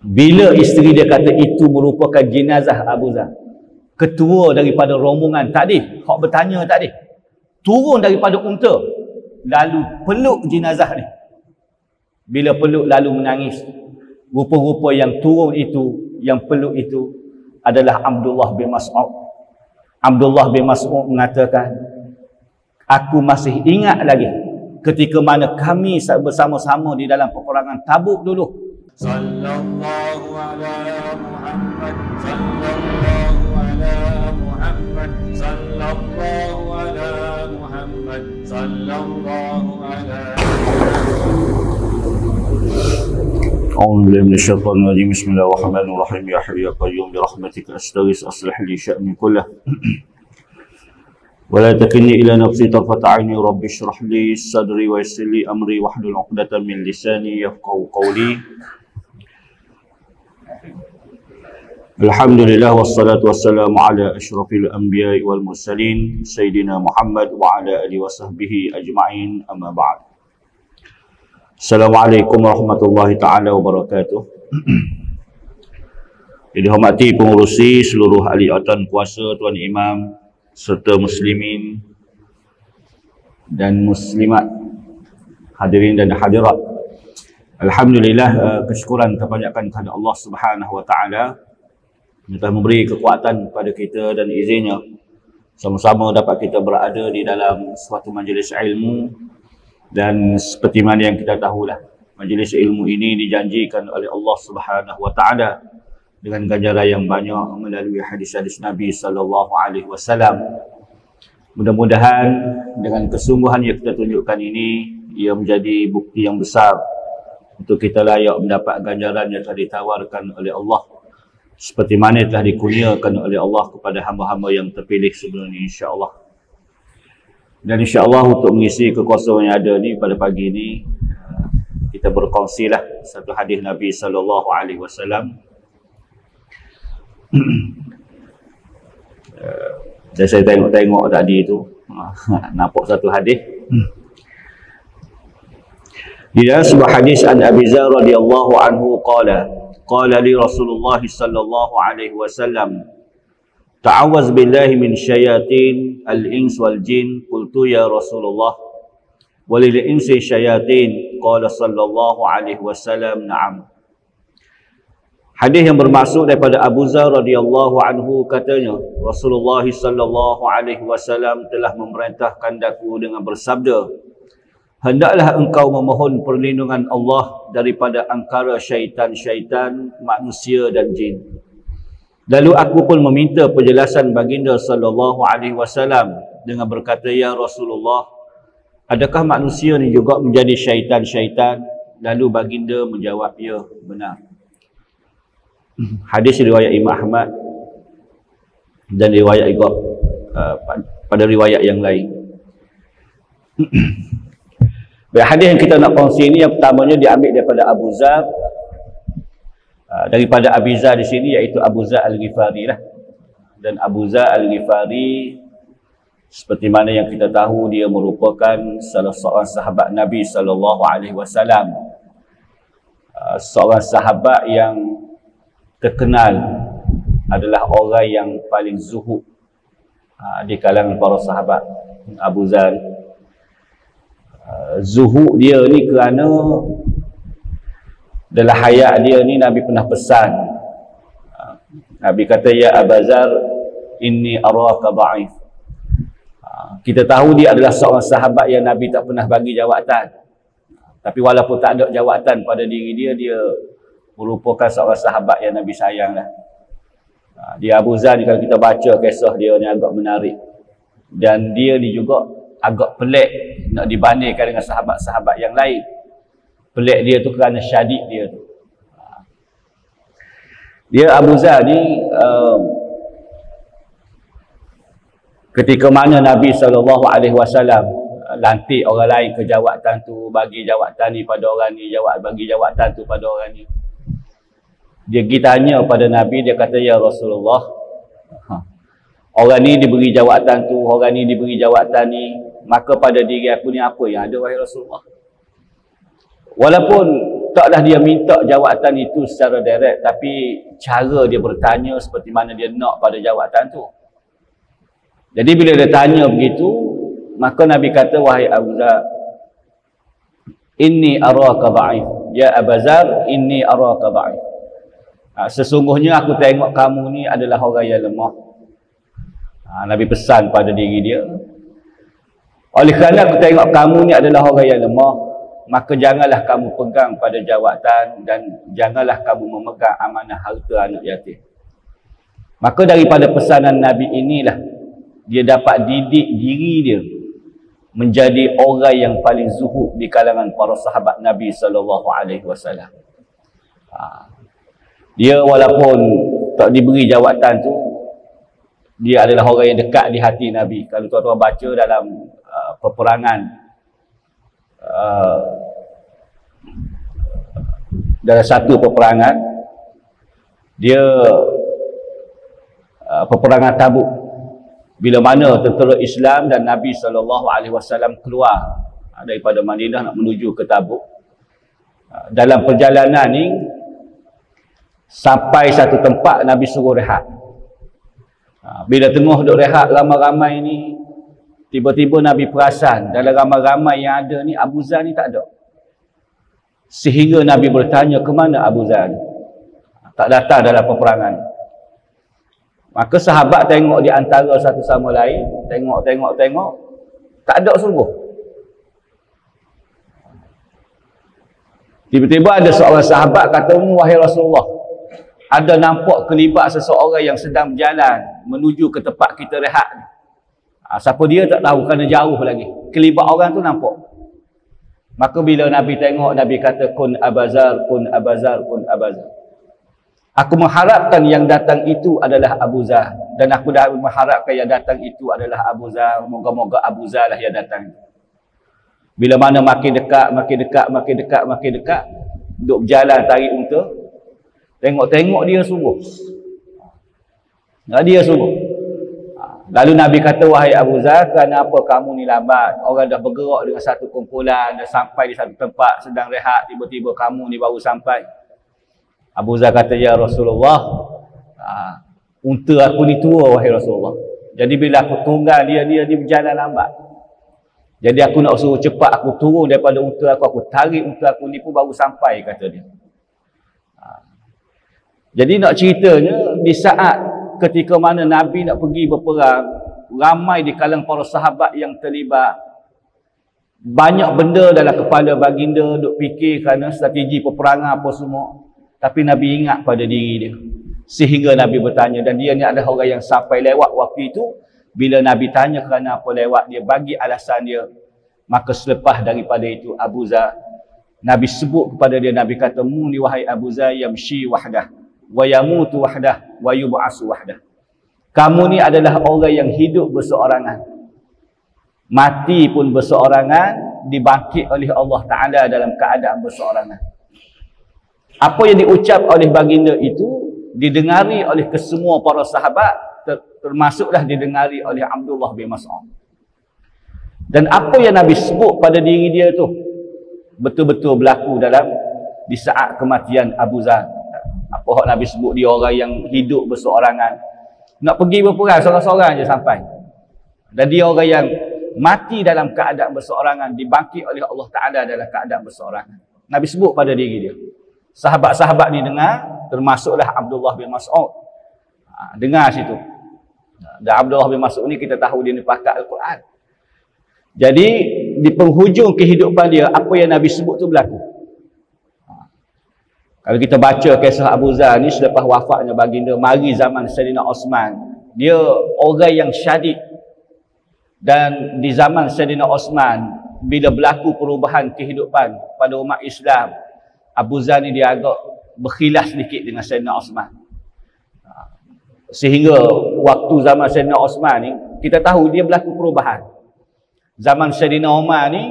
Bila isteri dia kata itu merupakan jenazah Abu Zar, ketua daripada rombongan tadi, hak bertanya tadi, turun daripada unta lalu peluk jenazah ni. Bila peluk lalu menangis. Rupa-rupa yang turun itu, yang peluk itu adalah Abdullah bin Mas'ud. Abdullah bin Mas'ud mengatakan, aku masih ingat lagi ketika mana kami bersama-sama di dalam peperangan Tabuk dulu. Sallallahu ala Muhammad, sallallahu ala Muhammad, sallallahu ala Muhammad, sallallahu ala أعوذ بالله من الشيطان الرجيم بسم الله الرحمن الرحيم يا حي يا قيوم برحمتك أستغيث أصلح لي شأني كله ولا تكلني إلى نفسي طرفة عيني رب اشرح لي صدري ويسر لي أمري واحلل عقدة من لساني يفقهوا قولي الحمد لله والصلاة والسلام على أشرف الأنبياء والمرسلين سيدنا محمد وعلى آله وصحبه أجمعين أما بعد. Assalamualaikum warahmatullahi ta'ala wabarakatuh. Yang dihormati pengurusi, seluruh ahli atan kuasa, Tuan Imam serta muslimin dan muslimat, hadirin dan hadirat. Alhamdulillah, kesyukuran terpanjatkan kepada Allah Subhanahu wa taala yang telah memberi kekuatan kepada kita dan izinnya sama-sama dapat kita berada di dalam suatu majlis ilmu. Dan seperti mana yang kita tahulah, majlis ilmu ini dijanjikan oleh Allah Subhanahu wa taala dengan ganjaran yang banyak melalui hadis-hadis Nabi sallallahu alaihi wasallam. Mudah-mudahan dengan kesungguhan yang kita tunjukkan ini, ia menjadi bukti yang besar untuk kita layak mendapat ganjaran yang telah ditawarkan oleh Allah, seperti mana telah dikurniakan oleh Allah kepada hamba-hamba yang terpilih sebelum ini, insya-Allah. Dan insya-Allah untuk mengisi kekosongan yang ada ni pada pagi ni, kita berkongsilah satu hadis Nabi sallallahu alaihi wasallam. Dan saya tengok tadi tu nampak satu hadis. Di dalam sebuah hadis an Abi Zar radhiyallahu anhu qala li Rasulullah sallallahu alaihi wasallam ta'awaz billahi min syayatin al-ins wal jin. Qultu ya Rasulullah walil insi syayatin. Qala sallallahu alaihi wasallam na'am. Hadis yang bermaksud daripada Abu Zar radhiyallahu anhu, katanya Rasulullah sallallahu alaihi wasallam telah memerintahkan aku dengan bersabda, hendaklah engkau memohon perlindungan Allah daripada angkara syaitan-syaitan manusia dan jin. Lalu aku pun meminta penjelasan baginda sallallahu alaihi wasallam dengan berkata, ya Rasulullah, adakah manusia ni juga menjadi syaitan-syaitan? Lalu baginda menjawab, ya, benar. Hadis riwayat Imam Ahmad dan riwayat juga pada riwayat yang lain. Hadis yang kita nak kongsi ini, yang pertamanya diambil daripada Abu Zar, daripada Abi Zar di sini, iaitu Abu Zar Al-Ghifari lah. Dan Abu Zar Al-Ghifari, seperti mana yang kita tahu, dia merupakan salah seorang sahabat Nabi sallallahu alaihi wasallam, seorang sahabat yang terkenal adalah orang yang paling zuhud di kalangan para sahabat. Abu Zar zuhud dia ni kerana dalam hayat dia ni Nabi pernah pesan. Nabi kata, ya Abu Zar, inni araka dha'if. Kita tahu dia adalah seorang sahabat yang Nabi tak pernah bagi jawatan. Tapi walaupun tak ada jawatan pada diri dia, dia merupakan seorang sahabat yang Nabi sayang lah. Dia Abu Zar ni, kalau kita baca kisah dia ni agak menarik. Dan dia ni juga agak pelik nak dibandingkan dengan sahabat-sahabat yang lain. Pelik dia tu kerana syadid dia tu. Dia Abu Zar ni ketika mana Nabi SAW lantik orang lain ke jawatan tu, bagi jawatan ni pada orang ni, bagi jawatan tu pada orang ni, dia pergi tanya pada Nabi, dia kata, ya Rasulullah, orang ni diberi jawatan tu, orang ni diberi jawatan ni, maka pada diri aku ni apa yang ada, wahai Rasulullah? Walaupun taklah dia minta jawatan itu secara direct, tapi cara dia bertanya seperti mana dia nak pada jawatan tu. Jadi bila dia tanya begitu, maka Nabi kata, wahai Abu Zar, inni araka dha'if. Ya Abu Zar, inni araka dha'if. Sesungguhnya aku tengok kamu ni adalah orang yang lemah. Nabi pesan pada diri dia, oleh kerana aku tengok kamu ni adalah orang yang lemah, maka janganlah kamu pegang pada jawatan dan janganlah kamu memegang amanah harta anak yatim. Maka daripada pesanan Nabi inilah dia dapat didik diri dia menjadi orang yang paling zuhud di kalangan para sahabat Nabi SAW. Dia walaupun tak diberi jawatan tu, dia adalah orang yang dekat di hati Nabi. Kalau tuan-tuan baca dalam peperangan, dalam satu peperangan, dia peperangan Tabuk, bila mana tentera Islam dan Nabi SAW keluar daripada Madinah nak menuju ke Tabuk. Dalam perjalanan ni, sampai satu tempat Nabi suruh rehat. Bila tengah duduk rehat ramai-ramai ni, tiba-tiba Nabi perasan dalam ramai-ramai yang ada ni, Abu Zar ni tak ada. Sehingga Nabi bertanya, ke mana Abu Zar ni? Tak datang dalam peperangan. Maka sahabat tengok di antara satu sama lain, tengok, tak ada sungguh. Tiba-tiba ada seorang sahabat kata, wahai Rasulullah, ada nampak kelibat seseorang yang sedang berjalan menuju ke tempat kita rehat ni. Siapa dia tak tahu kerana jauh lagi. Kelibat orang tu nampak. Maka bila Nabi tengok, Nabi kata, kun Abazar, kun Abazar, kun Abazar. Aku mengharapkan yang datang itu adalah Abu Zar. Dan aku dah mengharapkan yang datang itu adalah Abu Zar. Moga-moga Abu Zar lah yang datang. Bila mana makin dekat, duduk berjalan tarik unta, tengok dia sungguh. Dia sungguh. Lalu Nabi kata, wahai Abu Zar, kerana apa kamu ni lambat? Orang dah bergerak dengan satu kumpulan, dah sampai di satu tempat, sedang rehat, tiba-tiba kamu ni baru sampai. Abu Zar kata, ya Rasulullah, unta aku ni tua, wahai Rasulullah. Jadi bila aku tunggang dia berjalan lambat. Jadi aku nak suruh cepat, aku turun daripada unta aku tarik unta aku ni pun baru sampai, kata dia. Jadi nak ceritanya, di saat ketika mana Nabi nak pergi berperang, ramai di kalangan para sahabat yang terlibat. Banyak benda dalam kepala baginda duk fikir kerana strategi peperangan apa semua. Tapi Nabi ingat pada diri dia. Sehingga Nabi bertanya, dan dia ni adalah orang yang sampai lewat waktu itu. Bila Nabi tanya kerana apa lewat, dia bagi alasan dia. Maka selepas daripada itu Abu Zar, Nabi sebut kepada dia, Nabi kata, muni wahai Abu Zar yamshi wahdah wa yamutu wahdah wa yub'asu wahdah. Kamu ni adalah orang yang hidup berseorangan, mati pun berseorangan, dibangkit oleh Allah Ta'ala dalam keadaan berseorangan. Apa yang diucap oleh baginda itu didengari oleh kesemua para sahabat, termasuklah didengari oleh Abdullah bin Mas'ud. Dan apa yang Nabi sebut pada diri dia tu betul-betul berlaku di saat kematian Abu Zar. Apa hak Nabi sebut dia orang yang hidup berseorangan, nak pergi berperang seorang-seorang je sampai. Dan dia orang yang mati dalam keadaan berseorangan, dibangkit oleh Allah Ta'ala dalam keadaan berseorangan. Nabi sebut pada diri dia. Sahabat-sahabat ni dengar, termasuklah Abdullah bin Mas'ud. Dengar situ. Dan Abdullah bin Mas'ud ni kita tahu dia ni pakar Al-Quran. Jadi di penghujung kehidupan dia, apa yang Nabi sebut tu berlaku. Kalau kita baca kisah Abu Zar ni selepas wafatnya baginda, mari zaman Sayyidina Osman, dia orang yang syadid. Dan di zaman Sayyidina Osman, bila berlaku perubahan kehidupan pada umat Islam, Abu Zar ni dia agak berkhilaf sedikit dengan Sayyidina Osman. Sehingga waktu zaman Sayyidina Osman ni, kita tahu dia berlaku perubahan. Zaman Sayyidina Umar ni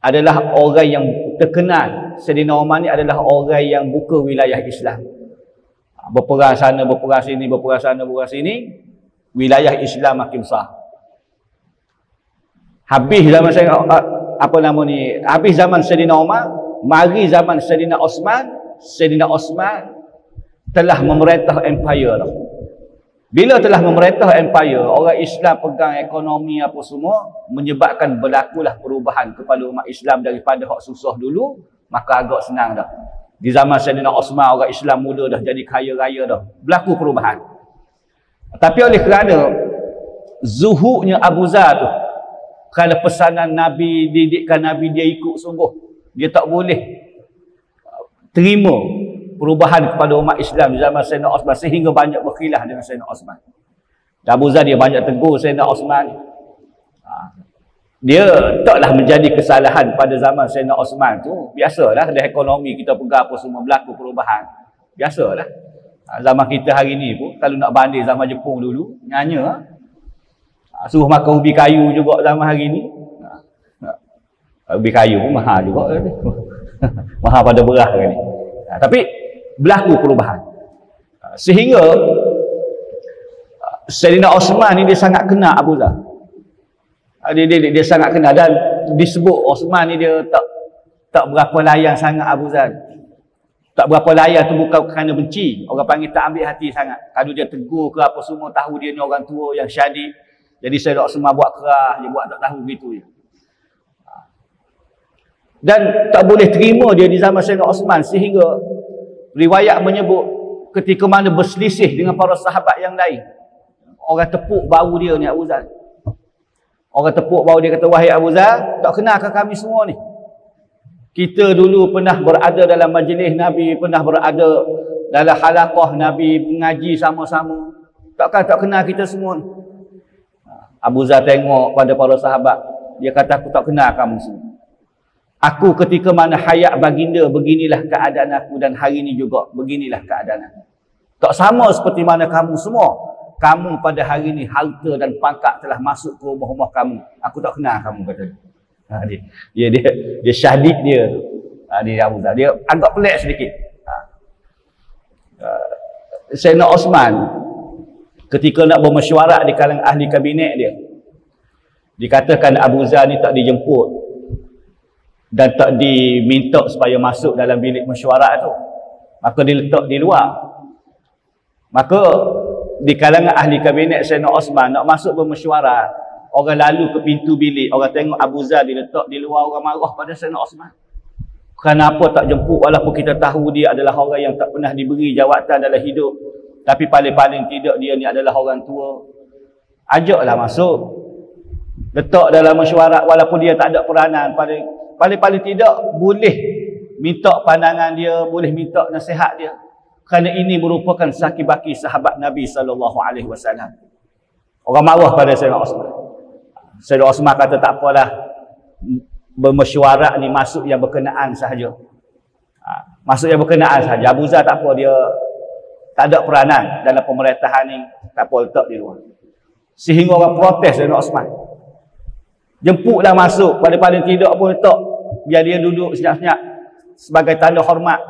adalah orang yang terkenal. Sayyidina Umar ni adalah orang yang buka wilayah Islam. Berperang sana, berperang sini, berperang sana, berperang sini. Wilayah Islam makin besar. Habis zaman habis zaman Sayyidina Umar, mari zaman Sayyidina Osman telah memerintah empire dah. Bila telah memerintah empire, orang Islam pegang ekonomi apa semua, menyebabkan berlakulah perubahan kepada umat Islam daripada hak susah dulu, maka agak senang dah. Di zaman Sayyidina Osman, orang Islam mula dah jadi kaya raya dah. Berlaku perubahan. Tapi oleh kerana zuhudnya Abu Zar tu, kerana pesanan Nabi, didikan Nabi dia ikut sungguh, dia tak boleh terima perubahan kepada umat Islam di zaman Sayyidina Osman, sehingga banyak berkhilaf dengan Sayyidina Osman. Dan Abu Zar dia banyak tegur Sayyidina Osman. Dia taklah menjadi kesalahan pada zaman Sayyidina Osman tu. Biasalah, dari ekonomi kita pegang apa semua, berlaku perubahan. Biasalah. Zaman kita hari ni pun, kalau nak banding zaman Jepun dulu, nyanya suruh makan ubi kayu juga zaman hari ni. Ubi kayu pun mahal juga. Mahal pada beras hari ni. Tapi berlaku perubahan. Sehingga Sayyidina Osman ni dia sangat kena Abu Zar. Dia sangat kena, dan disebut Osman ni dia tak berapa layan sangat Abu Zar. Tak berapa layan tu bukan kerana benci. Orang panggil tak ambil hati sangat. Kalau dia tegur ke apa semua, tahu dia ni orang tua yang syadid. Jadi Sayyidina Osman buat kerah, dia buat tak tahu gitu je. Dan tak boleh terima dia di zaman Sayyidina Osman, sehingga riwayat menyebut ketika mana berselisih dengan para sahabat yang lain, orang tepuk bahu dia ni Abu Zar. Orang tepuk bahu dia, kata, wahai Abu Zar, tak kenalkan kami semua ni? Kita dulu pernah berada dalam majlis Nabi, pernah berada dalam halaqah Nabi, mengaji sama-sama. Takkan tak kenal kita semua ni? Abu Zar tengok pada para sahabat, dia kata, aku tak kenal kamu semua. Aku ketika mana hayat baginda, beginilah keadaan aku, dan hari ini juga beginilah keadaan aku. Tak sama seperti mana kamu semua. Kamu pada hari ini harta dan pangkat telah masuk ke rumah-rumah kamu. Aku tak kenal kamu, kata dia. Dia syadid dia tu. Dia Abu Zar. Dia agak pelik sedikit. Sayyidina Osman ketika nak bermesyuarat di kalangan ahli kabinet dia, dikatakan Abu Zar ni tak dijemput dan tak diminta supaya masuk dalam bilik mesyuarat tu, maka diletak di luar. Maka di kalangan ahli kabinet Sayyidina Osman nak masuk bermesyuarat, orang lalu ke pintu bilik, orang tengok Abu Zar diletak di luar, orang marah pada Sayyidina Osman. Kenapa tak jemput, walaupun kita tahu dia adalah orang yang tak pernah diberi jawatan dalam hidup, tapi paling-paling tidak dia ni adalah orang tua. Ajaklah masuk, letak dalam mesyuarat, walaupun dia tak ada peranan, paling-paling tidak boleh minta pandangan dia, boleh minta nasihat dia. Kerana ini merupakan saki-baki sahabat Nabi SAW. Orang marah pada Sayyidina Osman. Sayyidina Osman kata, tak apalah, bermesyuarat ni masuk yang berkenaan sahaja. Masuk yang berkenaan sahaja. Abu Zar tak apa, dia tak ada peranan dalam pemerintahan ni, tak apa, letak di luar. Sehingga orang protes Sayyidina Osman. Jemputlah masuk, paling-paling tidak pun letak, biar dia duduk senyap-senyap sebagai tanda hormat.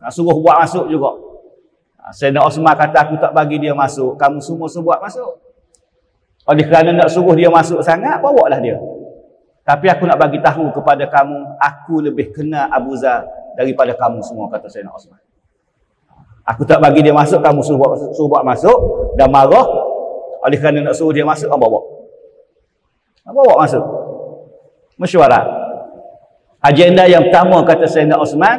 Suruh buat masuk juga. Sayyidina Osman kata, aku tak bagi dia masuk, kamu semua buat masuk. Oleh kerana nak suruh dia masuk sangat, bawalah dia. Tapi aku nak bagi tahu kepada kamu, aku lebih kenal Abu Zar daripada kamu semua, kata Sayyidina Osman. Aku tak bagi dia masuk, kamu suruh buat masuk, dan marah. Oleh kerana nak suruh dia masuk, bawa masuk mesyuarat. Agenda yang pertama, kata Sayyidina Osman,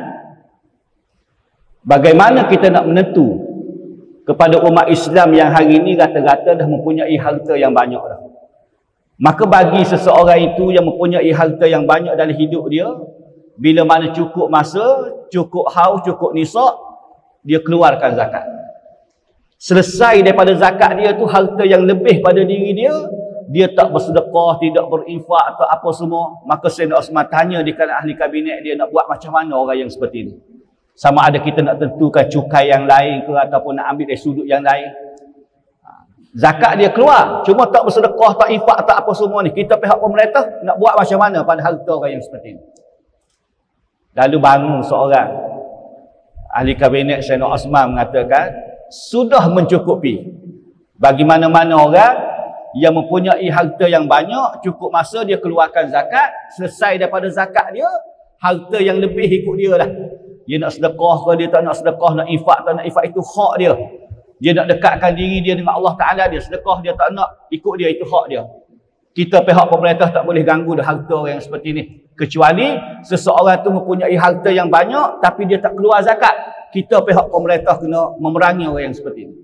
bagaimana kita nak menentu kepada umat Islam yang hari ini rata-rata dah mempunyai harta yang banyak dah. Maka bagi seseorang itu yang mempunyai harta yang banyak dalam hidup dia, bila mana cukup masa, cukup haus, cukup nisab, dia keluarkan zakat. Selesai daripada zakat dia tu, harta yang lebih pada diri dia, dia tak bersedekah, tidak berinfak atau apa semua. Maka Sayyidina Osman tanya di kalangan ahli kabinet dia, nak buat macam mana orang yang seperti ini? Sama ada kita nak tentukan cukai yang lain ke, ataupun nak ambil dari sudut yang lain. Zakat dia keluar, cuma tak bersedekah, tak infak, tak apa semua ni. Kita pihak pemerintah nak buat macam mana pada harta orang yang seperti ini? Lalu bangun seorang ahli kabinet Sayyidina Osman mengatakan, sudah mencukupi bagi mana-mana orang yang mempunyai harta yang banyak, cukup masa dia keluarkan zakat, selesai daripada zakat dia, harta yang lebih ikut dia lah. Dia nak sedekah ke, dia tak nak sedekah, nak infak tak nak infak, itu hak dia. Dia nak dekatkan diri dia dengan Allah Ta'ala, dia sedekah, dia tak nak ikut dia, itu hak dia. Kita pihak pemerintah tak boleh ganggu dah harta orang yang seperti ni. Kecuali seseorang tu mempunyai harta yang banyak tapi dia tak keluar zakat. Kita pihak pemerintah kena memerangi orang yang seperti ni.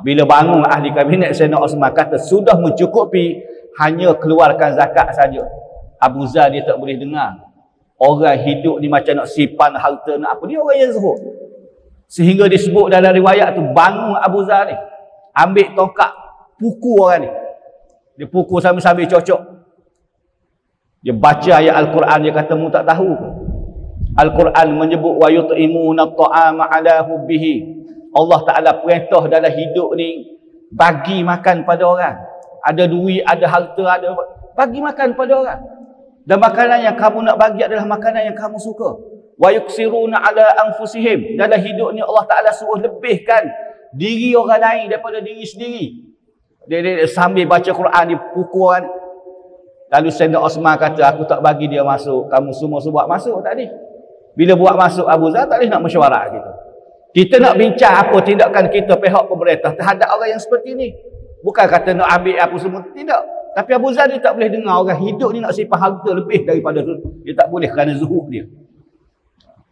Bila bangun ahli kabinet Sayyidina Osman kata sudah mencukupi hanya keluarkan zakat saja. Abu Zar dia tak boleh dengar. Orang hidup ni macam nak simpan harta nak apa, dia orang yang zuhud. Sehingga disebut dalam riwayat tu, bangun Abu Zar ni, ambil tongkat, pukul orang ni. Dia pukul sambil-sambil cocok. Dia baca ayat Al-Quran, dia kata mu tak tahu ke? Al-Quran menyebut wa yut'imuna at-ta'ama 'ala hubbihi. Allah Ta'ala perintah dalam hidup ni bagi makan pada orang. Ada duit, ada harta, ada bagi makan pada orang. Dan makanan yang kamu nak bagi adalah makanan yang kamu suka. Wa yuksiruna 'ala anfusihim. Dalam hidup ni Allah Ta'ala suruh lebihkan diri orang lain daripada diri sendiri. Dia sambil baca Quran dia pukul orang. Lalu Sayyidina Osman kata, aku tak bagi dia masuk, kamu semua buat masuk tadi. Bila buat masuk Abu Zar, tak boleh nak mesyuarat kita. Kita nak bincang apa tindakan kita pihak pemerintah terhadap orang yang seperti ni. Bukan kata nak ambil apa semua, tidak. Tapi Abu Zar dia tak boleh dengar orang hidup ni nak simpan harta lebih daripada tu. Dia tak boleh kerana zuhud dia.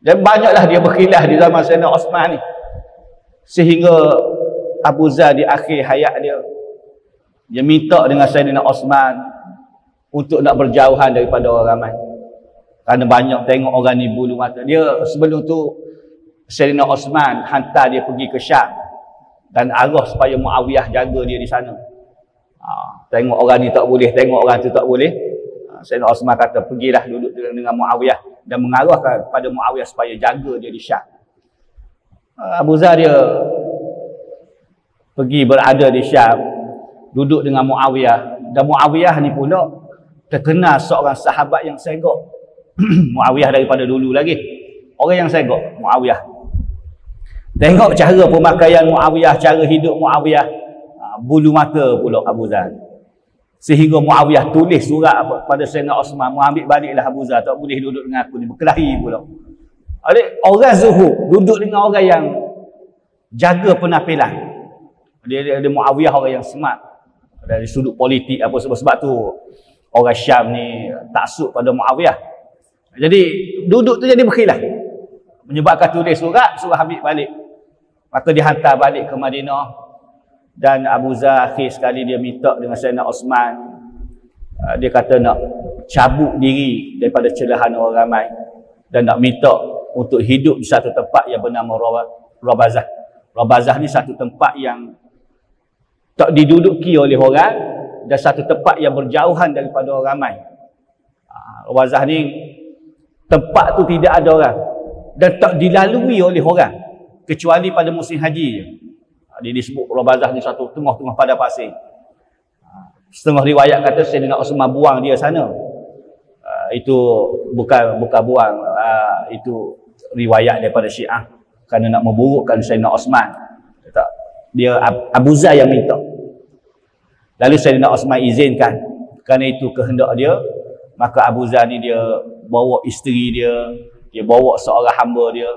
Dan banyaklah dia berkhilaf di zaman Sayyidina Osman ni. Sehingga Abu Zar di akhir hayat dia minta dengan Sayyidina Osman untuk nak berjauhan daripada orang ramai. Kerana banyak tengok orang ni bulu mata. Dia sebelum tu Sayyidina Osman hantar dia pergi ke Syam dan arah supaya Muawiyah jaga dia di sana. Tengok orang ni tak boleh, tengok orang tu tak boleh. Sayyidina Osman kata pergilah duduk dengan Muawiyah dan mengarahkan kepada Muawiyah supaya jaga dia di Syam. Abu Zar dia pergi berada di Syam, duduk dengan Muawiyah, dan Muawiyah ni pula terkenal seorang sahabat yang segok. Muawiyah daripada dulu lagi. Orang yang segok, Muawiyah. Tengok cara pemakaian Muawiyah, cara hidup Muawiyah. Bulu mata pula Abu Zar. Sehingga Muawiyah tulis surat pada Sayyidina Osman, mu ambil baliklah Abu Zar, tak boleh duduk dengan aku ni, berkelahi pula. Orang zuhud, duduk dengan orang yang jaga penampilan. Dia Muawiyah orang yang smart. Dari sudut politik apa sebab tu orang Syam ni taksub pada Muawiyah. Jadi duduk tu jadi berkhilaf. Menyebabkan tulis surat, suruh ambil balik. Maka dihantar balik ke Madinah. Dan Abu Zar akhir sekali dia minta dengan Sayyidina Osman. Dia kata nak cabut diri daripada celahan orang ramai. Dan nak minta untuk hidup di satu tempat yang bernama Rabazah. Rabazah ni satu tempat yang tak diduduki oleh orang dan satu tempat yang berjauhan daripada orang ramai. Rabazah ni tempat tu tidak ada orang dan tak dilalui oleh orang kecuali pada musim haji je. Dia disebut Rabazah ni satu tengah-tengah pada pasir. Setengah riwayat kata Sayyidina Osman buang dia sana. Itu bukan buang, itu riwayat daripada Syiah kerana nak memburukkan Sayyidina Osman. Dia Abu Zar yang minta. Lalu Sayyidina Osman izinkan. Kerana itu kehendak dia, maka Abu Zar ni dia bawa isteri dia, dia bawa seorang hamba dia.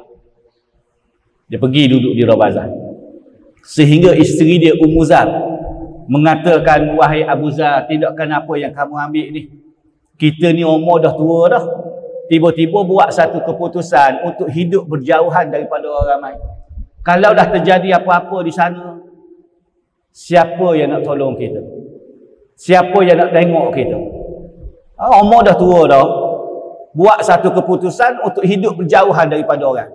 Dia pergi duduk di Rabazah. Sehingga isteri dia Ummu Zar mengatakan, wahai Abu Zar, tindakan apa yang kamu ambil ni? Kita ni umur dah tua dah. Tiba-tiba buat satu keputusan untuk hidup berjauhan daripada orang ramai. Kalau dah terjadi apa-apa di sana, siapa yang nak tolong kita? Siapa yang nak tengok kita? Umur dah tua dah. Buat satu keputusan untuk hidup berjauhan daripada orang.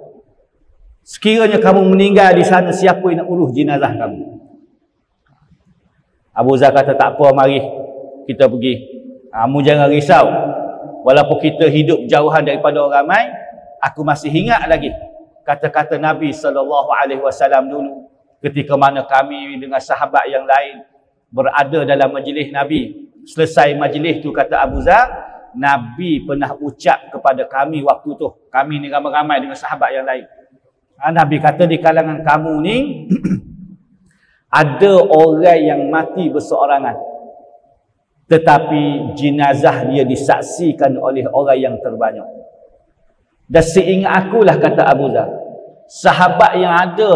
Sekiranya kamu meninggal di sana, siapa yang nak urus jenazah kamu? Abu Zar kata, tak apa, mari kita pergi. Kamu jangan risau. Walaupun kita hidup jauhan daripada orang ramai, aku masih ingat lagi kata-kata Nabi SAW dulu ketika mana kami dengan sahabat yang lain berada dalam majlis Nabi. Selesai majlis tu, kata Abu Zar, Nabi pernah ucap kepada kami waktu tu, kami ni ramai-ramai dengan sahabat yang lain. Nabi kata, di kalangan kamu ni ada orang yang mati berseorangan, tetapi jenazah dia disaksikan oleh orang yang terbanyak. Dan seingat akulah, kata Abu Zar, sahabat yang ada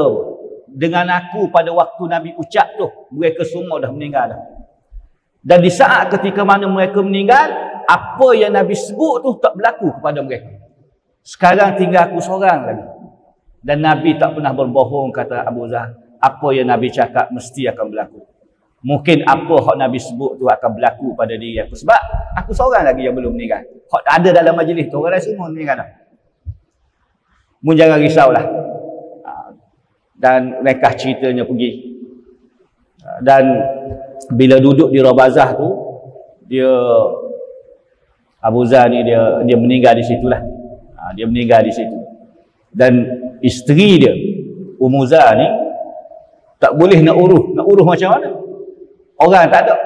dengan aku pada waktu Nabi ucap tu, mereka semua dah meninggal dah. Dan di saat ketika mana mereka meninggal, apa yang Nabi sebut tu tak berlaku kepada mereka. Sekarang tinggal aku seorang lagi. Dan Nabi tak pernah berbohong, kata Abu Zar. Apa yang Nabi cakap mesti akan berlaku. Mungkin apa hak Nabi sebut tu akan berlaku pada diri aku. Sebab aku seorang lagi yang belum meninggal. Hak ada dalam majlis tu, orang lain semua meninggal dah. Mu jangan risaulah. Dan mereka ceritanya pergi. Dan bila duduk di Rabazah tu, dia Abu Zar ni dia meninggal di situlah. Dia meninggal di situ. Dan isteri dia, Ummu Zar ni, tak boleh nak uruh macam mana? Orang tak ada.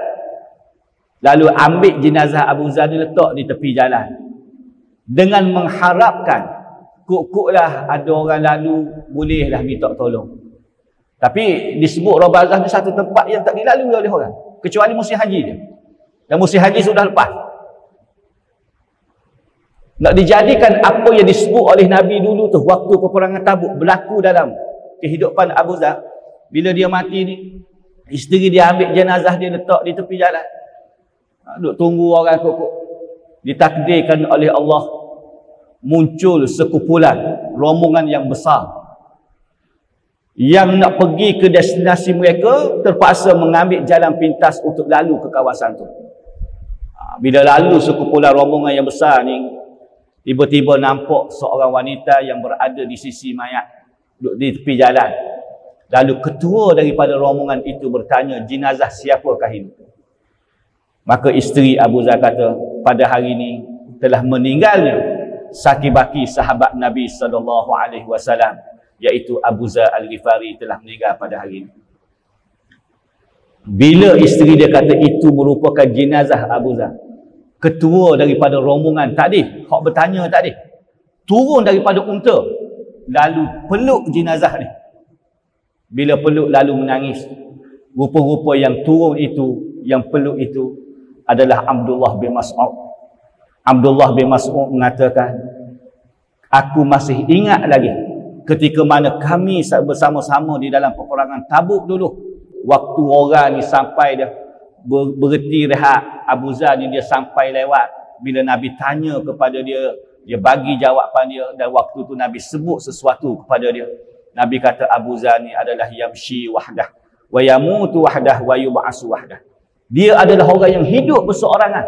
Lalu ambil jenazah Abu Zar ni letak di tepi jalan. Dengan mengharapkan, kok-koklah ada orang lalu, bolehlah minta tolong. Tapi disebut Rabazah ni satu tempat yang tak dilalui oleh orang. Kecuali musim haji dia. Dan musim haji sudah lepas. Nak dijadikan apa yang disebut oleh Nabi dulu tu, waktu peperangan Tabuk, berlaku dalam kehidupan Abu Zar. Bila dia mati ni, isteri dia ambil jenazah dia letak di tepi jalan. Duk tunggu orang kok-kok. Ditakdirkan oleh Allah, muncul sekumpulan rombongan yang besar yang nak pergi ke destinasi mereka, terpaksa mengambil jalan pintas untuk lalu ke kawasan tu. Bila lalu sekumpulan rombongan yang besar ni, tiba-tiba nampak seorang wanita yang berada di sisi mayat, duduk di tepi jalan. Lalu ketua daripada rombongan itu bertanya, jenazah siapakah ini? Maka isteri Abu Zar kata, pada hari ini telah meninggalnya saki-baki sahabat Nabi SAW, iaitu Abu Zar Al-Ghifari, telah meninggal pada hari ini. Bila isteri dia kata itu merupakan jenazah Abu Zar, ketua daripada rombongan tadi, hak bertanya tadi, turun daripada unta, lalu peluk jenazah ni. Bila peluk lalu menangis. Rupa-rupa yang turun itu, yang peluk itu adalah Abdullah bin Mas'ud. Abdullah bin Mas'ud mengatakan, aku masih ingat lagi ketika mana kami bersama-sama di dalam peperangan Tabuk dulu. Waktu orang ni sampai dia berhenti rehat, Abu Zar ni dia sampai lewat. Bila Nabi tanya kepada dia, dia bagi jawapan dia. Dan waktu tu Nabi sebut sesuatu kepada dia. Nabi kata Abu Zar ni adalah yamshi wahdah wa yamutu wahdah wa yub'asu wahdah. Dia adalah orang yang hidup berseorangan.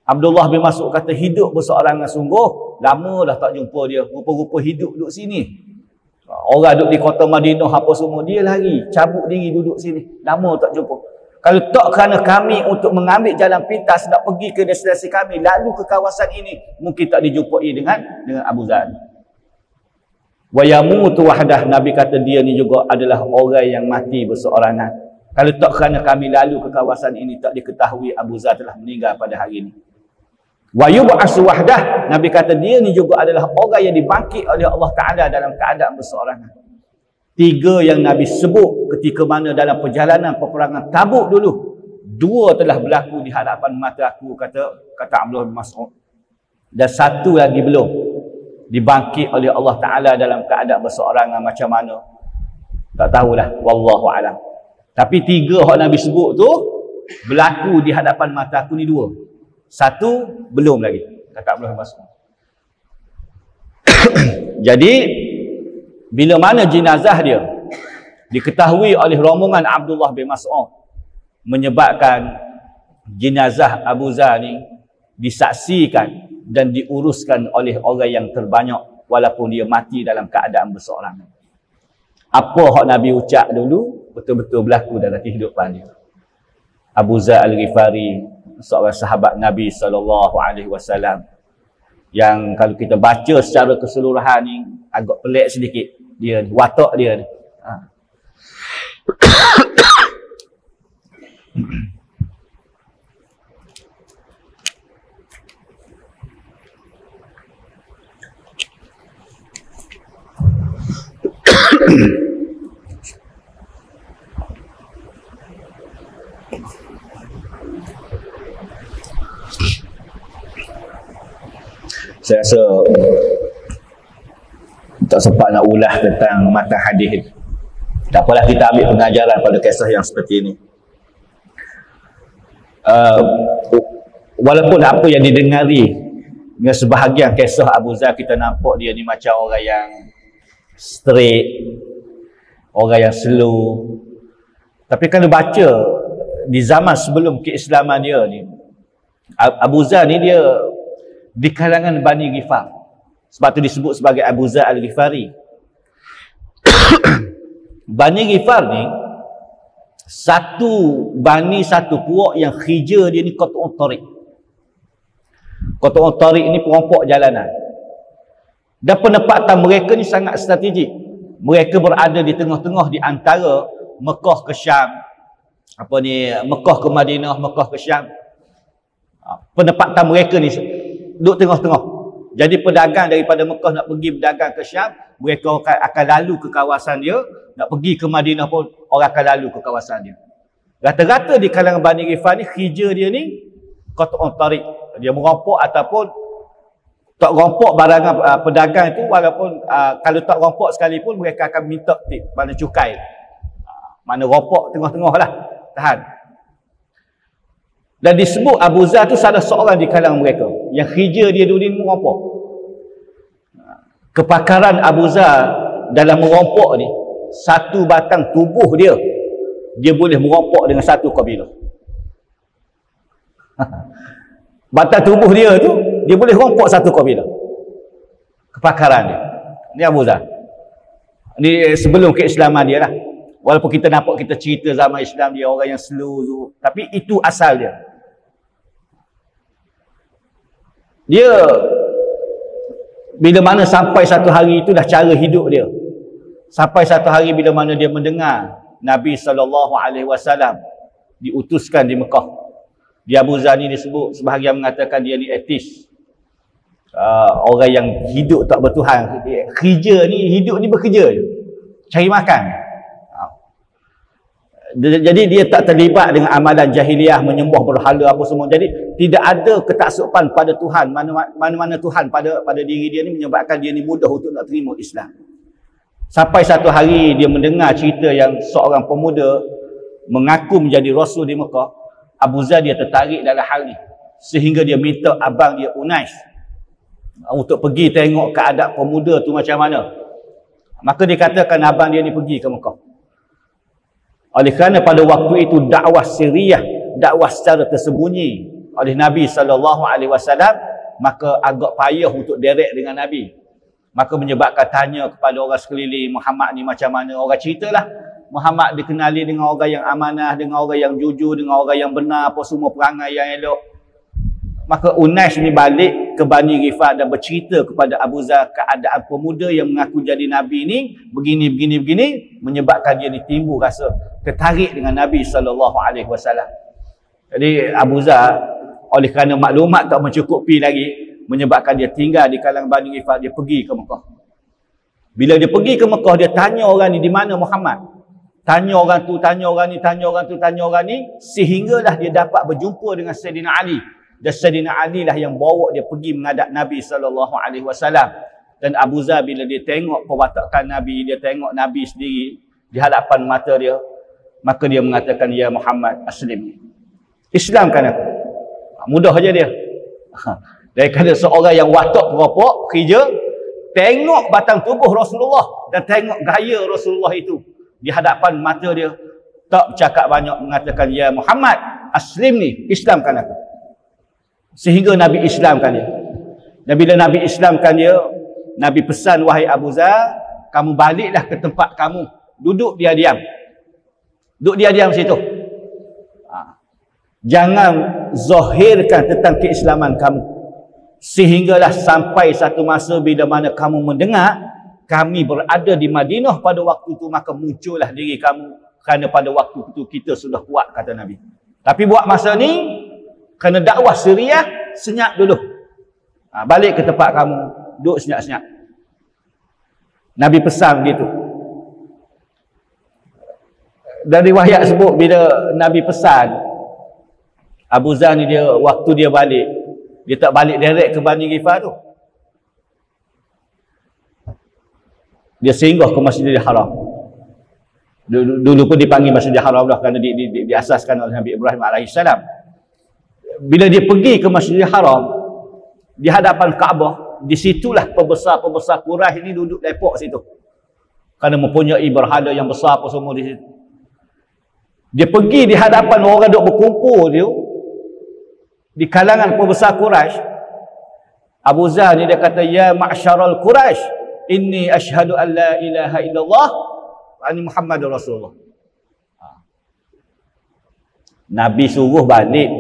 Abdullah bin Mas'ud kata hidup berseorangan sungguh. Lama dah tak jumpa dia. Rupa-rupa hidup duduk sini. Orang duduk di kota Madinah apa semua, dia lari cabut diri duduk sini. Lama tak jumpa. Kalau tak kerana kami untuk mengambil jalan pintas nak pergi ke destinasi kami, lalu ke kawasan ini, mungkin tak dijumpai dengan Abu Zar. Wa yamutu wahdah, Nabi kata dia ni juga adalah orang yang mati berseorangan. Kalau tak kerana kami lalu ke kawasan ini, tak diketahui Abu Zar telah meninggal pada hari ini. Wa yub'asu wahdah, Nabi kata dia ni juga adalah orang yang dibangkit oleh Allah Ta'ala dalam keadaan berseorangan. Tiga yang Nabi sebut ketika mana dalam perjalanan peperangan Tabuk dulu, dua telah berlaku di hadapan mata aku, kata Abdullah bin Mas'ud. Dan satu lagi belum. Dibangkit oleh Allah Ta'ala dalam keadaan berseorangan macam mana, tak tahulah, wallahu alam. Tapi tiga yang Nabi sebut tu berlaku di hadapan mata aku ni dua. Satu belum lagi, kata Abdullah bin Mas'ud. Jadi bila mana jenazah dia diketahui oleh rombongan Abdullah bin Mas'ud, menyebabkan jenazah Abu Zar ni disaksikan dan diuruskan oleh orang yang terbanyak walaupun dia mati dalam keadaan berseorangan. Apa hak Nabi ucap dulu betul-betul berlaku dalam kehidupan dia. Abu Zar Al-Ghifari, seorang sahabat Nabi SAW, yang kalau kita baca secara keseluruhan ni agak pelik sedikit dia ni, watak dia ni. Saya rasa Tak sempat nak ulah tentang matan hadis. Tak apalah, kita ambil pengajaran pada kisah yang seperti ini. Walaupun apa yang didengari dengan sebahagian kisah Abu Zar, kita nampak dia ni macam orang yang straight, orang yang slow. Tapi kalau baca di zaman sebelum keislaman dia ni, Abu Zar ni dia di kalangan Bani Ghifar. Sebab tu disebut sebagai Abu Zar Al-Ghifari. Bani Ghifar ni satu bani, satu puak yang khija dia ni Qat'ut Tariq. Qat'ut Tariq ni perampok jalanan. Dan penempatan mereka ni sangat strategik. Mereka berada di tengah-tengah di antara Mekah ke Syam, Mekah ke Madinah, Mekah ke Syam. Penempatan mereka ni duduk tengah-tengah. Jadi pedagang daripada Mekah nak pergi berdagang ke Syam, mereka akan lalu ke kawasan dia. Nak pergi ke Madinah pun orang akan lalu ke kawasan dia. Rata-rata di kalangan Bani Ghifar ni, khija dia ni Qat'ut Tariq. Dia merampok ataupun tak rampok barangan pedagang itu, walaupun kalau tak rampok sekalipun mereka akan minta tip, mana cukai. Mana rampok tengah-tengah lah, tahan. Dan disebut Abu Zar tu salah seorang di kalangan mereka yang khija dia dulu ni merampok. Kepakaran Abu Zar dalam merampok ni, satu batang tubuh dia boleh merampok dengan satu kabilah. Batang tubuh dia tu dia boleh rompok satu kabilah. Kepakaran dia. Ni Abu Zar. Ni sebelum keislaman dia lah. Walaupun kita nampak, kita cerita zaman Islam dia orang yang slow tu, tapi itu asal dia. Dia bila mana sampai satu hari itu dah cara hidup dia. Sampai satu hari bila mana dia mendengar Nabi SAW diutuskan di Mekah. Di Abu Zar ni disebut, sebahagian mengatakan dia ni ateis. Orang yang hidup tak bertuhan. Kerja ni, hidup ni bekerja je. Cari makan. Jadi dia tak terlibat dengan amalan jahiliah, menyembah berhala apa semua. Jadi tidak ada ketaksupan pada Tuhan. Mana-mana Tuhan pada diri dia ni menyebabkan dia ni mudah untuk nak terima Islam. Sampai satu hari dia mendengar cerita yang seorang pemuda mengaku menjadi Rasul di Mekah. Abu Zar dia tertarik dalam hal ni, sehingga dia minta abang dia Unais untuk pergi tengok keadaan pemuda tu macam mana. Maka dia katakan abang dia ni pergi ke Mekah. Oleh kerana pada waktu itu dakwah sirriyah, dakwah secara tersembunyi oleh Nabi SAW, maka agak payah untuk direct dengan Nabi. Maka menyebabkan tanya kepada orang sekeliling, Muhammad ni macam mana. Orang ceritalah Muhammad dikenali dengan orang yang amanah, dengan orang yang jujur, dengan orang yang benar, apa semua perangai yang elok. Maka Unais ni balik ke Bani Ghifar dan bercerita kepada Abu Zar keadaan pemuda yang mengaku jadi Nabi ni begini, menyebabkan dia ni timbul rasa tertarik dengan Nabi SAW. Jadi Abu Zar, oleh kerana maklumat tak mencukupi lagi, menyebabkan dia tinggal di kalangan Bani Ghifar, dia pergi ke Mekah. Bila dia pergi ke Mekah, dia tanya orang ni, di mana Muhammad? Tanya orang tu, tanya orang ni, tanya orang tu, tanya orang ni, sehinggalah dia dapat berjumpa dengan Sayyidina Ali. Dan Sayyidina Ali lah yang bawa dia pergi menghadap Nabi SAW. Dan Abu Zar bila dia tengok perwatakan Nabi, dia tengok Nabi sendiri di hadapan mata dia, maka dia mengatakan, ya Muhammad, aslim. Islamkan aku. Mudah aja dia. Daripada seorang yang watak peropok, kerja, tengok batang tubuh Rasulullah dan tengok gaya Rasulullah itu di hadapan mata dia, tak bercakap banyak, mengatakan, ya Muhammad, aslim ni, Islamkan aku. Sehingga Nabi Islamkan dia. Dan bila Nabi Islamkan dia, Nabi pesan, wahai Abu Zar, kamu baliklah ke tempat kamu, duduk diam-diam. Duduk diam-diam situ. Jangan zahirkan tentang keislaman kamu. Sehinggalah sampai satu masa bila mana kamu mendengar kami berada di Madinah pada waktu itu, maka muncullah diri kamu, kerana pada waktu itu kita sudah kuat, kata Nabi. Tapi buat masa ni, kerana dakwah sirriyah, senyap dulu. Balik ke tempat kamu, duduk senyap-senyap. Nabi pesan begitu. Dan riwayat sebut bila Nabi pesan, Abu Zar ni dia, waktu dia balik, dia tak balik direct ke Bani Ghifar tu. Dia singgah ke Masjidil Haram. Dulu pun dipanggil Masjidil Haram dah kerana diasaskan oleh Nabi Ibrahim alaihissalam. Bila dia pergi ke Masjidil Haram, di hadapan Kaabah, di situlah pembesar-pembesar Quraisy ini duduk lepok situ. Kerana mempunyai berhala yang besar apa semua di situ. Dia pergi di hadapan orang duk berkumpul dia, di kalangan pembesar Quraisy. Abu Zar ni dia kata, ya ma'syaral Quraisy, inni asyhadu an la ilaha illallah wa anna Muhammadar Rasulullah. Nabi suruh balik.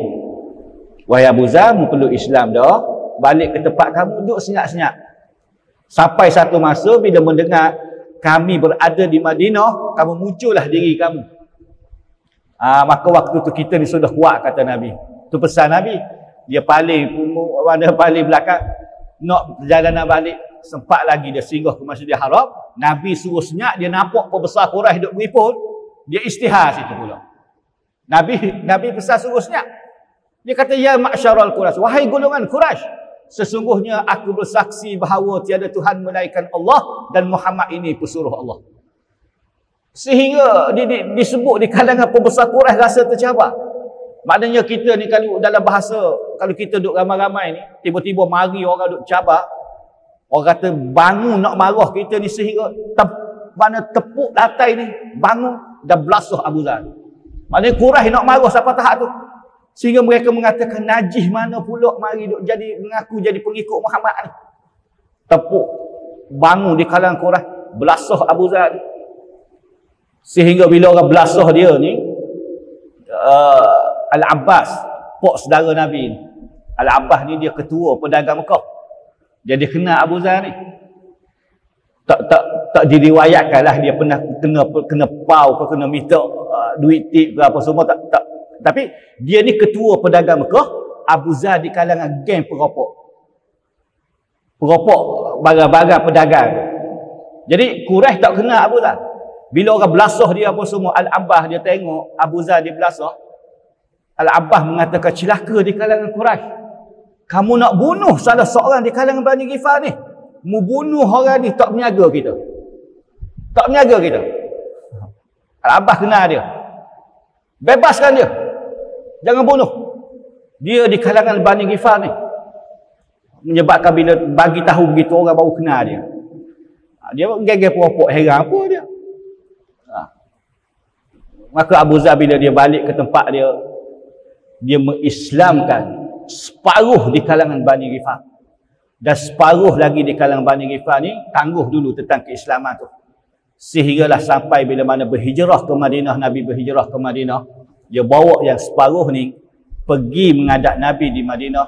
Wahai Abu Zar, mu peluk Islam dah, balik ke tempat kamu, duduk senyap-senyap. Sampai satu masa bila mendengar kami berada di Madinah, kamu muncullah diri kamu. Maka waktu tu kita ni sudah kuat, kata Nabi. Tu pesan Nabi. Dia paling belakang, nak perjalanan balik, sempat lagi dia singgah ke Masjidil Haram. Nabi suruh senyap, dia nampak pembesar Quraisy duk beripun, dia istihar situ pula. Nabi pesan suruh senyap. Dia kata, ya ma'syaral Quraisy, wahai golongan Quraisy, sesungguhnya aku bersaksi bahawa tiada Tuhan melainkan Allah dan Muhammad ini pesuruh Allah. Sehingga disebut di kalangan pembesar Quraisy rasa tercabar. Maknanya kita ni kalau dalam bahasa, kalau kita duduk ramai-ramai ni, tiba-tiba mari orang duduk cabar, orang kata bangun nak marah kita ni, sehingga mana tepuk latai ni, bangun dan belasah Abu Zar. Maknanya Quraisy nak marah siapa tahap tu. Sehingga mereka mengatakan, najis mana pula mari duk mengaku jadi pengikut Muhammad ni. Tepuk, bangun di kalangan Quraisy, belasah Abu Zar. Sehingga bila orang belasah dia ni, Al-Abbas, pok saudara Nabi ni. Al-Abbas ni dia ketua pedagang Mekah. Jadi kena Abu Zar ni. Tak diriwayatkanlah dia pernah kena pau ke kena minta duit tip ke apa semua, tak. Tapi dia ni ketua pedagang Mekah. Abu Zar di kalangan geng perokok barang-barang pedagang. Jadi Quraisy tak kenal Abu Zar. Bila orang belasah dia apa semua, Al-Abbas dia tengok Abu Zar dia belasah, Al-Abbas mengatakan, celaka di kalangan Quraisy, kamu nak bunuh salah seorang di kalangan Bani Ghifar ni. Mu bunuh orang ni tak berniaga kita. Al-Abbas kenal dia, bebaskan dia, jangan bunuh dia di kalangan Bani Ghifar ni. Menyebabkan bila bagi tahu begitu, orang baru kenal dia. Dia geng-geng perokok, heran apa dia. Maka Abu Zar bila dia balik ke tempat dia, dia mengislamkan separuh di kalangan Bani Ghifar, dan separuh lagi di kalangan Bani Ghifar ni tangguh dulu tentang keislaman tu. Sehinggalah sampai bila mana berhijrah ke Madinah, Nabi berhijrah ke Madinah, dia bawa yang separuh ni pergi menghadap Nabi di Madinah,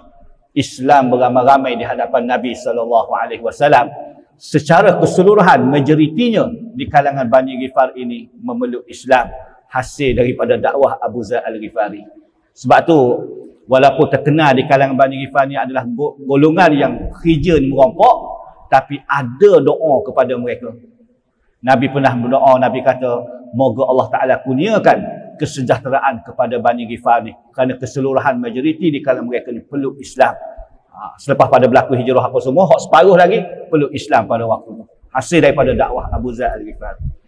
Islam beramai-ramai di hadapan Nabi SAW. Secara keseluruhan, majoritinya di kalangan Bani Ghifar ini memeluk Islam, hasil daripada dakwah Abu Zar Al-Ghifari. Sebab tu walaupun terkenal di kalangan Bani Ghifar ni adalah golongan yang hijau merompok, tapi ada doa kepada mereka. Nabi pernah berdoa, Nabi kata, moga Allah Ta'ala kurniakan kesejahteraan kepada Bani Ghifar ni, kerana keseluruhan majoriti di kalangan mereka ni peluk Islam. Selepas pada berlaku hijrah apa semua, hak separuh lagi peluk Islam pada waktu tu, hasil daripada dakwah Abu Zar Al-Ghifari.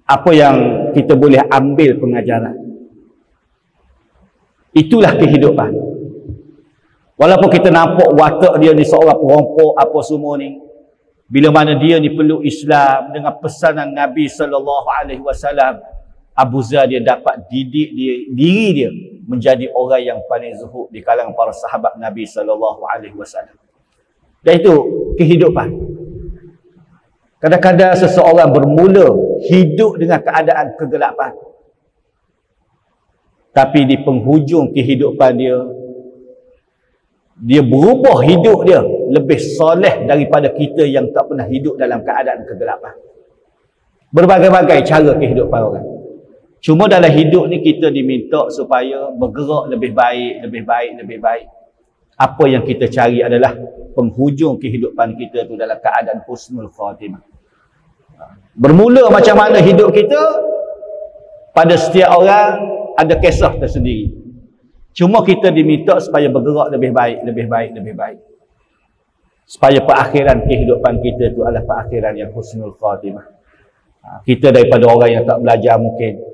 Apa yang kita boleh ambil pengajaran? Itulah kehidupan. Walaupun kita nampak watak dia ni seorang perampok apa semua ni, bila mana dia ni peluk Islam dengan pesanan Nabi SAW, Abu Zar dia dapat didik diri dia menjadi orang yang paling zuhud di kalangan para sahabat Nabi SAW. Dan itu kehidupan. Kadang-kadang seseorang bermula hidup dengan keadaan kegelapan, tapi di penghujung kehidupan dia berubah hidup dia lebih soleh daripada kita yang tak pernah hidup dalam keadaan kegelapan. Berbagai-bagai cara kehidupan orang. Cuma dalam hidup ni kita diminta supaya bergerak lebih baik. Apa yang kita cari adalah penghujung kehidupan kita tu dalam keadaan husnul khatimah. Bermula macam mana hidup kita, pada setiap orang ada kisah tersendiri. Cuma kita diminta supaya bergerak lebih baik. supaya perakhiran kehidupan kita itu adalah perakhiran yang husnul khatimah. Kita daripada orang yang tak belajar mungkin,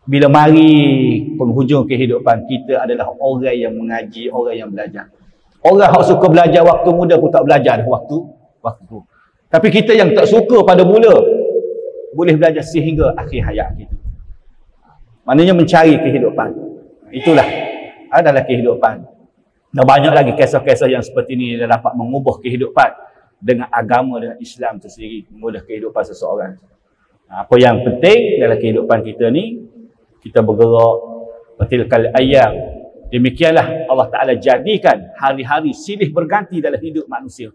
bila mari penghujung kehidupan kita adalah orang yang mengaji, orang yang belajar. Orang yang suka belajar waktu muda pun tak belajar dah waktu tu. Tapi kita yang tak suka pada mula boleh belajar sehingga akhir hayat kita. Maknanya mencari kehidupan. Itulah adalah kehidupan. Dan banyak lagi kisah-kisah yang seperti ini yang dapat mengubah kehidupan dengan agama, dengan Islam itu sendiri, mengubah kehidupan seseorang. Apa yang penting dalam kehidupan kita ni, kita bergerak tilkal ayyam. Demikianlah Allah Ta'ala jadikan hari-hari silih berganti dalam hidup manusia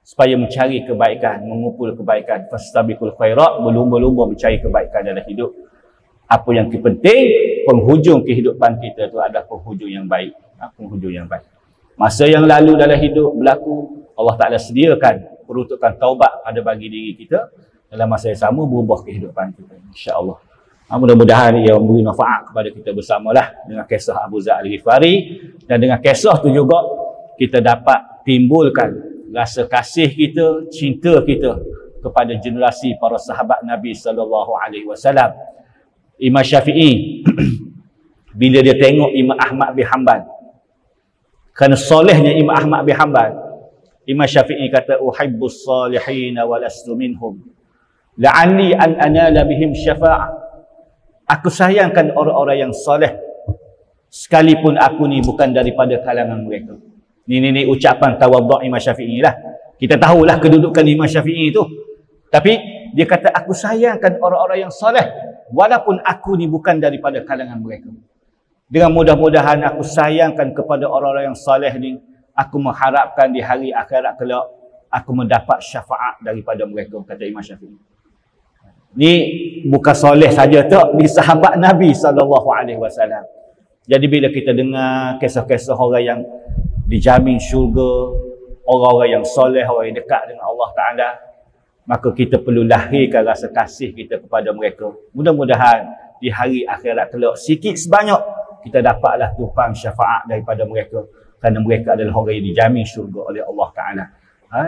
supaya mencari kebaikan, mengumpul kebaikan. Fastabiqul khairat, berlumba-lumba mencari kebaikan dalam hidup. Apa yang penting, penghujung kehidupan kita itu adalah penghujung yang baik. Penghujung yang baik. Masa yang lalu dalam hidup berlaku, Allah Ta'ala sediakan peruntukan taubat pada bagi diri kita. Dalam masa yang sama berubah kehidupan kita, insya-Allah. Mudah-mudahan ia memberi manfaat kepada kita bersamalah dengan kisah Abu Zar Al-Ghifari, dan dengan kisah tu juga kita dapat timbulkan rasa kasih kita, cinta kita kepada generasi para sahabat Nabi sallallahu alaihi wasallam. Imam Syafi'i bila dia tengok Imam Ahmad bin Hanbal, kerana solehnya Imam Ahmad bin Hanbal, Imam Syafi'i kata uhibbus salihin wa lastu minhum la'anni an anala bihim syafa'ah. Aku sayangkan orang-orang yang soleh sekalipun aku ni bukan daripada kalangan mereka. Ni ucapan tawadhu' Imam Syafi'i lah. Kita tahulah kedudukan Imam Syafi'i itu. Tapi dia kata aku sayangkan orang-orang yang soleh walaupun aku ni bukan daripada kalangan mereka. Dengan mudah-mudahan aku sayangkan kepada orang-orang yang soleh ni, aku mengharapkan di hari akhirat kelak aku mendapat syafaat daripada mereka, kata Imam Syafi'i. Ni bukan soleh saja tak, di sahabat Nabi SAW. Jadi bila kita dengar kisah-kisah orang yang dijamin syurga, orang-orang yang soleh, orang yang dekat dengan Allah Ta'ala, maka kita perlu lahirkan rasa kasih kita kepada mereka. Mudah-mudahan di hari akhirat kelak sikit sebanyak kita dapatlah tumpang syafaat daripada mereka, kerana mereka adalah orang yang dijamin syurga oleh Allah Ta'ala.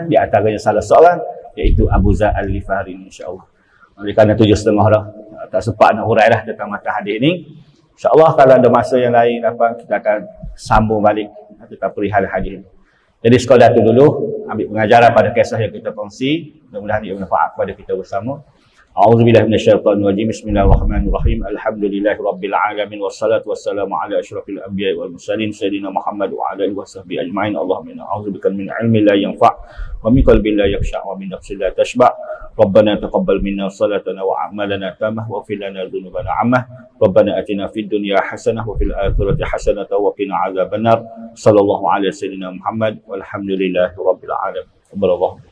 Di antaranya salah seorang iaitu Abu Zar Al-Ghifari, insya-Allah. Oleh kerana 7.30 dah, tak sempat nak hurai dah tentang mata hadis ni. InsyaAllah kalau ada masa yang lain kita akan sambung balik tentang perihal hadis ni. Jadi sekadar tu dulu ambil pengajaran pada kisah yang kita kongsi. Mudah-mudahan ia bermanfaat kepada kita bersama. A'udzubillahi minasyaitonir rajim. Bismillahirrahmanirrahim. Alhamdulillahirabbil alamin wassalatu wassalamu ala asyrafil anbiya'i wal mursalin sayyidina Muhammad wa ala alihi washabbihi ajmain. Allahumma inna a'udzubika min ilmin la yanfa' wa min qalbin la yakhsha' wa min nafsin la tashba'. Rabbana taqabbal minna salatana wa a'malana tamah wa ighfir lana dhunubana 'ammah. Rabbana atina fid dunya hasanah wa fil akhirati hasanah wa qina 'adzabannar. Sallallahu alaihi wasallam Muhammad walhamdulillahi rabbil alamin.